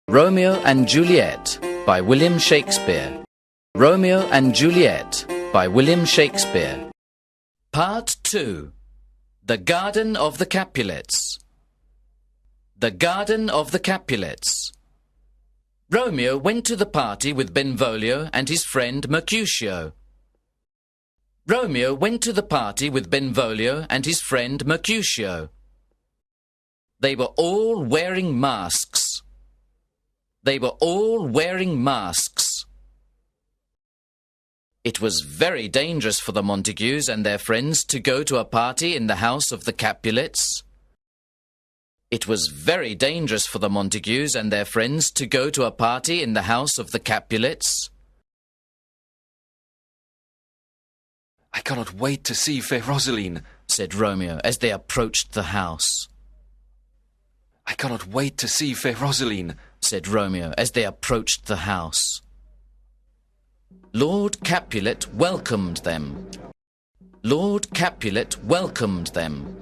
Romeo and Juliet by William Shakespeare. Romeo and Juliet by William Shakespeare. Part 2. The Garden of the Capulets. The Garden of the Capulets. Romeo went to the party with Benvolio and his friend Mercutio. Romeo went to the party with Benvolio and his friend Mercutio. They were all wearing masks. They were all wearing masks. It was very dangerous for the Montagues and their friends to go to a party in the house of the Capulets. It was very dangerous for the Montagues and their friends to go to a party in the house of the Capulets. "I cannot wait to see fair Rosaline," said Romeo as they approached the house. "I cannot wait to see fair Rosaline," said Romeo as they approached the house. Lord Capulet welcomed them. Lord Capulet welcomed them.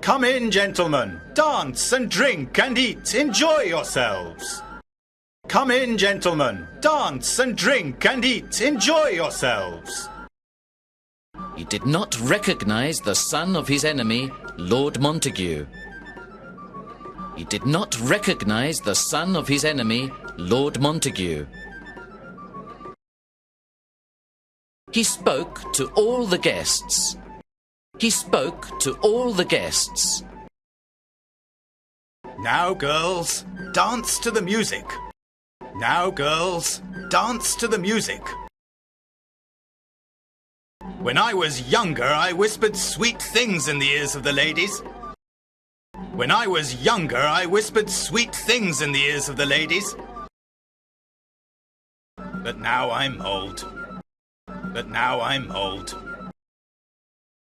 "Come in, gentlemen. Dance and drink and eat. Enjoy yourselves. Come in, gentlemen. Dance and drink and eat. Enjoy yourselves." He did not recognize the son of his enemy, Lord Montague. He did not recognize the son of his enemy, Lord Montague. He spoke to all the guests. He spoke to all the guests. "Now, girls, dance to the music. Now, girls, dance to the music. When I was younger, I whispered sweet things in the ears of the ladies. When I was younger, I whispered sweet things in the ears of the ladies. But now I'm old. But now I'm old.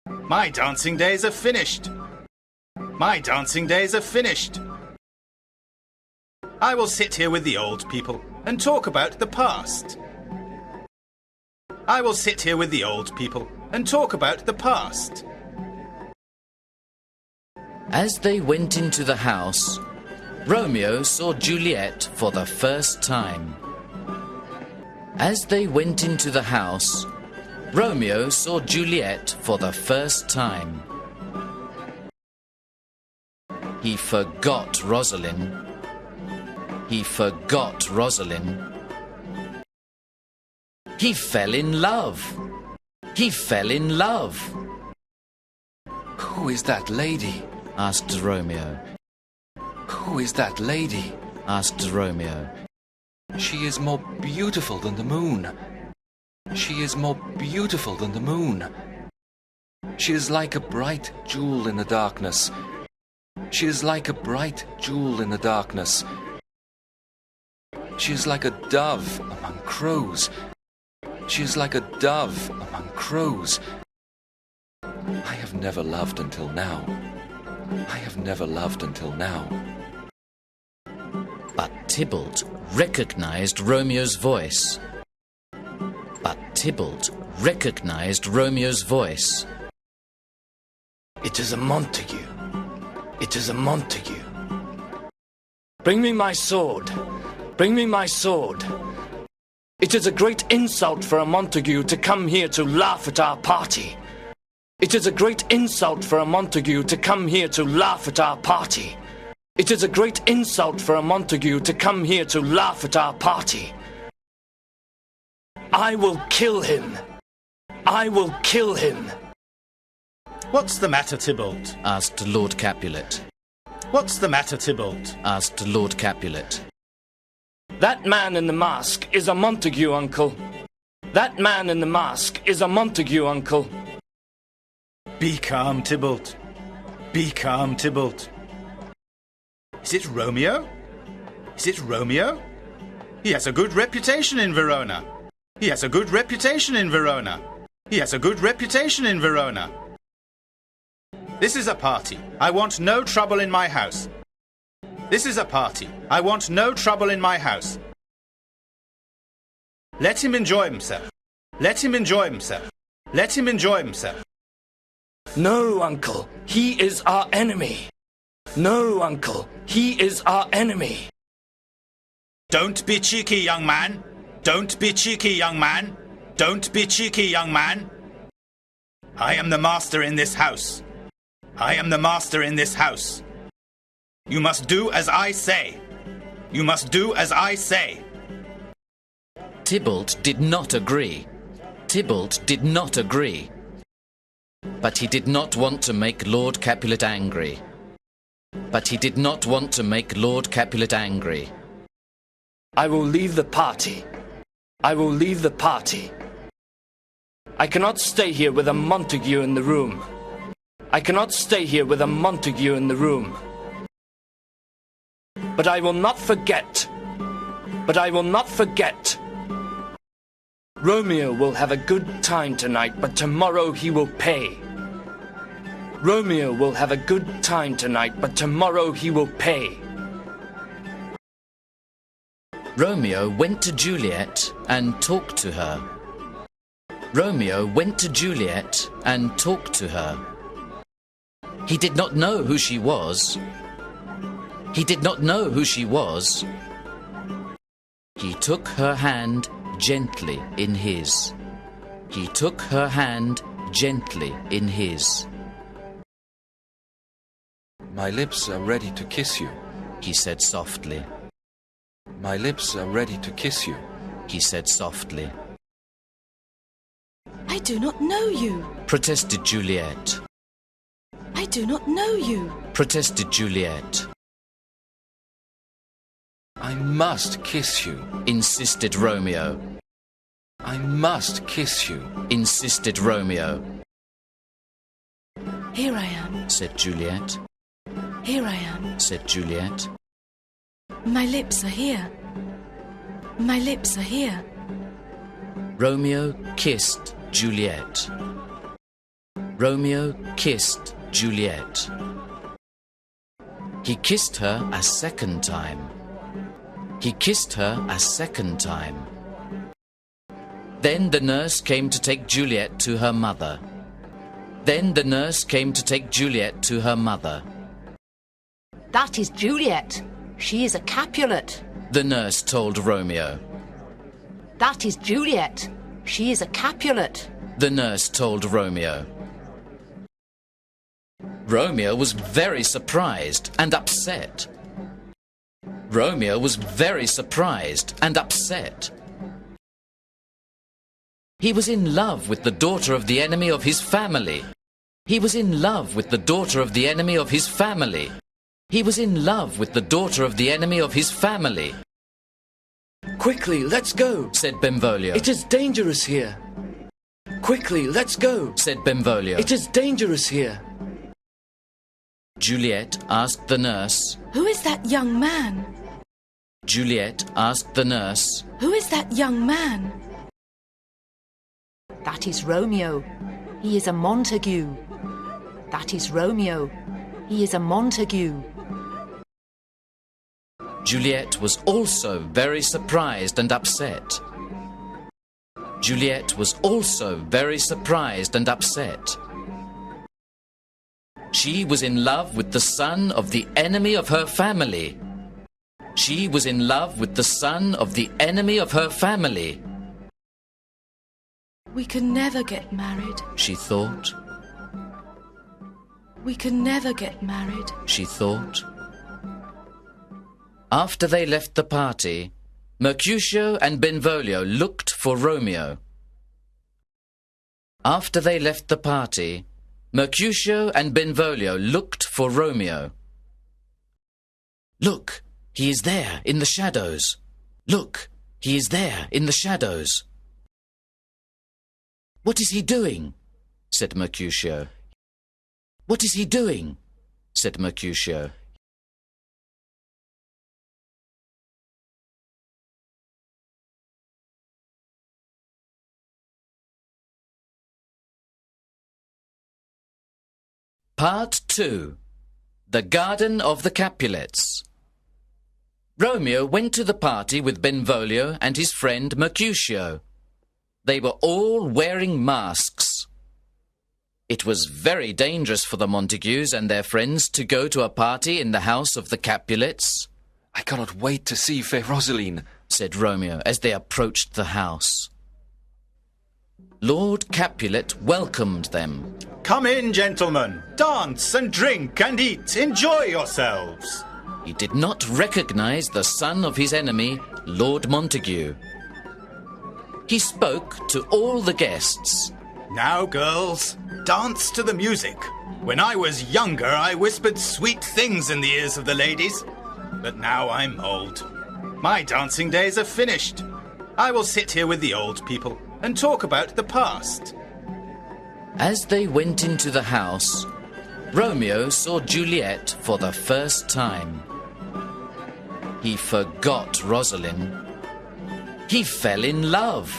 My dancing days are finished. My dancing days are finished. I will sit here with the old people and talk about the past. I will sit here with the old people and talk about the past." As they went into the house, Romeo saw Juliet for the first time. As they went into the house, Romeo saw Juliet for the first time. He forgot Rosaline. He forgot Rosaline. He fell in love. He fell in love. "Who is that lady?" asked Romeo. "Who is that lady?" asked Romeo. "She is more beautiful than the moon. She is more beautiful than the moon. She is like a bright jewel in the darkness. She is like a bright jewel in the darkness. She is like a dove among crows. She is like a dove among crows. I have never loved until now. I have never loved until now." But Tybalt recognized Romeo's voice. But Tybalt recognized Romeo's voice. "It is a Montague. It is a Montague. Bring me my sword. Bring me my sword. It is a great insult for a Montague to come here to laugh at our party. It is a great insult for a Montague to come here to laugh at our party. It is a great insult for a Montague to come here to laugh at our party. I will kill him. I will kill him." "What's the matter, Tybalt?" asked Lord Capulet. "What's the matter, Tybalt?" asked Lord Capulet. "That man in the mask is a Montague, uncle. That man in the mask is a Montague, uncle." "Be calm, Tybalt. Be calm, Tybalt. Is it Romeo? Is it Romeo? He has a good reputation in Verona. He has a good reputation in Verona. He has a good reputation in Verona. This is a party. I want no trouble in my house. This is a party. I want no trouble in my house. Let him enjoy himself. Let him enjoy himself. Let him enjoy himself." "No, uncle. He is our enemy. No, uncle. He is our enemy." Don't be cheeky, young man. Don't be cheeky, young man. Don't be cheeky, young man. I am the master in this house. I am the master in this house. You must do as I say. You must do as I say. Tybalt did not agree. Tybalt did not agree. But he did not want to make Lord Capulet angry. But he did not want to make Lord Capulet angry. I will leave the party. I will leave the party. I cannot stay here with a Montague in the room. I cannot stay here with a Montague in the room. But I will not forget. But I will not forget. Romeo will have a good time tonight, but tomorrow he will pay. Romeo will have a good time tonight, but tomorrow he will pay. Romeo went to Juliet and talked to her. Romeo went to Juliet and talked to her. He did not know who she was. He did not know who she was. He took her hand gently in his. He took her hand gently in his. My lips are ready to kiss you, he said softly. My lips are ready to kiss you, he said softly. I do not know you, Protested Juliet. I do not know you. Protested Juliet. I must kiss you, Insisted Romeo. I must kiss you, Insisted Romeo. Here I am, Said Juliet. here I am. Said Juliet. My lips are here. My lips are here. Romeo kissed Juliet. Romeo kissed Juliet. He kissed her a second time. He kissed her a second time. Then the nurse came to take Juliet to her mother. Then the nurse came to take Juliet to her mother. That is Juliet. She is a Capulet. The nurse told Romeo. That is Juliet. She is a Capulet. The nurse told Romeo. Romeo was very surprised and upset. Romeo was very surprised and upset. He was in love with the daughter of the enemy of his family. He was in love with the daughter of the enemy of his family. He was in love with the daughter of the enemy of his family. Quickly, let's go, Said Benvolio. It is dangerous here. Quickly, let's go, Said Benvolio. It is dangerous here. Juliet asked the nurse. Who is that young man? Juliet asked the nurse. Who is that young man? That is Romeo. He is a Montague. That is Romeo. He is a Montague. Juliet was also very surprised and upset. Juliet was also very surprised and upset. She was in love with the son of the enemy of her family. She was in love with the son of the enemy of her family. We can never get married. She thought. We can never get married. She thought. After they left the party, Mercutio and Benvolio looked for Romeo. After they left the party, Mercutio and Benvolio looked for Romeo. Look, he is there in the shadows. Look, he is there in the shadows. What is he doing? Said Mercutio. What is he doing? Said Mercutio. Part 2. The Garden of the Capulets. Romeo went to the party with Benvolio and his friend Mercutio. They were all wearing masks. It was very dangerous for the Montagues and their friends to go to a party in the house of the Capulets. I cannot wait to see fair Rosaline, said Romeo as they approached the house. Lord Capulet welcomed them. Come in, gentlemen. Dance and drink and eat. Enjoy yourselves. He did not recognize the son of his enemy, Lord Montague. He spoke to all the guests. Now, girls, dance to the music. When I was younger, I whispered sweet things in the ears of the ladies. But now I'm old. My dancing days are finished. I will sit here with the old people and talk about the past. As they went into the house, Romeo saw Juliet for the first time. He forgot Rosalind. He fell in love.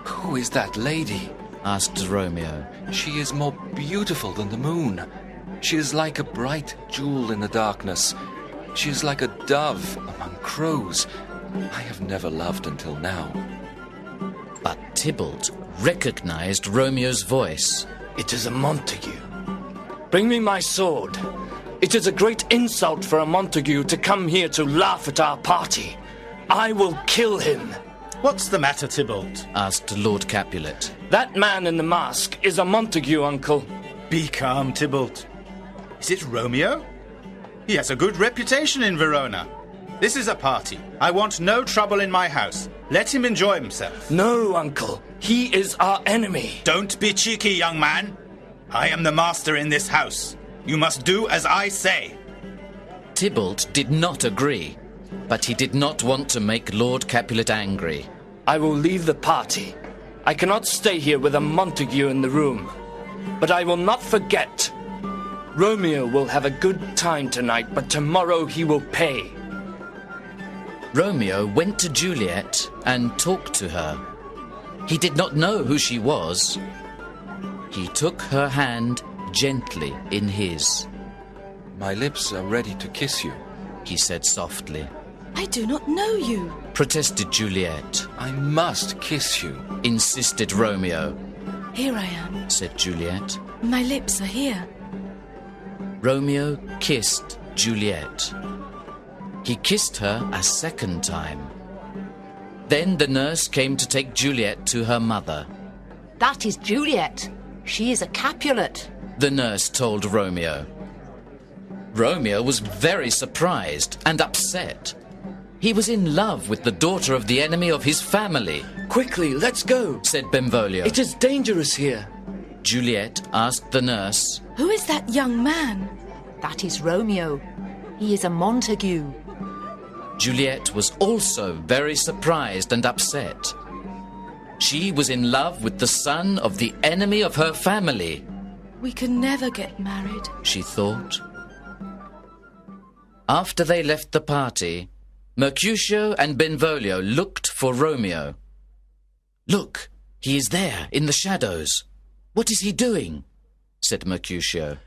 Who is that lady? Asked Romeo. She is more beautiful than the moon. She is like a bright jewel in the darkness. She is like a dove among crows. I have never loved until now. But Tybalt recognized Romeo's voice. It is a Montague. Bring me my sword. It is a great insult for a Montague to come here to laugh at our party. I will kill him. What's the matter, Tybalt? Asked Lord Capulet. That man in the mask is a Montague, Uncle. Be calm, Tybalt. Is it Romeo? He has a good reputation in Verona. This is a party. I want no trouble in my house. Let him enjoy himself. No, Uncle. He is our enemy. Don't be cheeky, young man. I am the master in this house. You must do as I say. Tybalt did not agree, but he did not want to make Lord Capulet angry. I will leave the party. I cannot stay here with a Montague in the room. But I will not forget. Romeo will have a good time tonight, but tomorrow he will pay. Romeo went to Juliet and talked to her. He did not know who she was. He took her hand gently in his. My lips are ready to kiss you, he said softly. I do not know you, protested Juliet. I must kiss you, insisted Romeo. Here I am, said Juliet. My lips are here. Romeo kissed Juliet. He kissed her a second time. Then the nurse came to take Juliet to her mother. That is Juliet. She is a Capulet, the nurse told Romeo. Romeo was very surprised and upset. He was in love with the daughter of the enemy of his family. Quickly, let's go, said Benvolio. It is dangerous here. Juliet asked the nurse. Who is that young man? That is Romeo. He is a Montague. Juliet was also very surprised and upset. She was in love with the son of the enemy of her family. We can never get married, she thought. After they left the party, Mercutio and Benvolio looked for Romeo. Look, he is there in the shadows. What is he doing? Said Mercutio.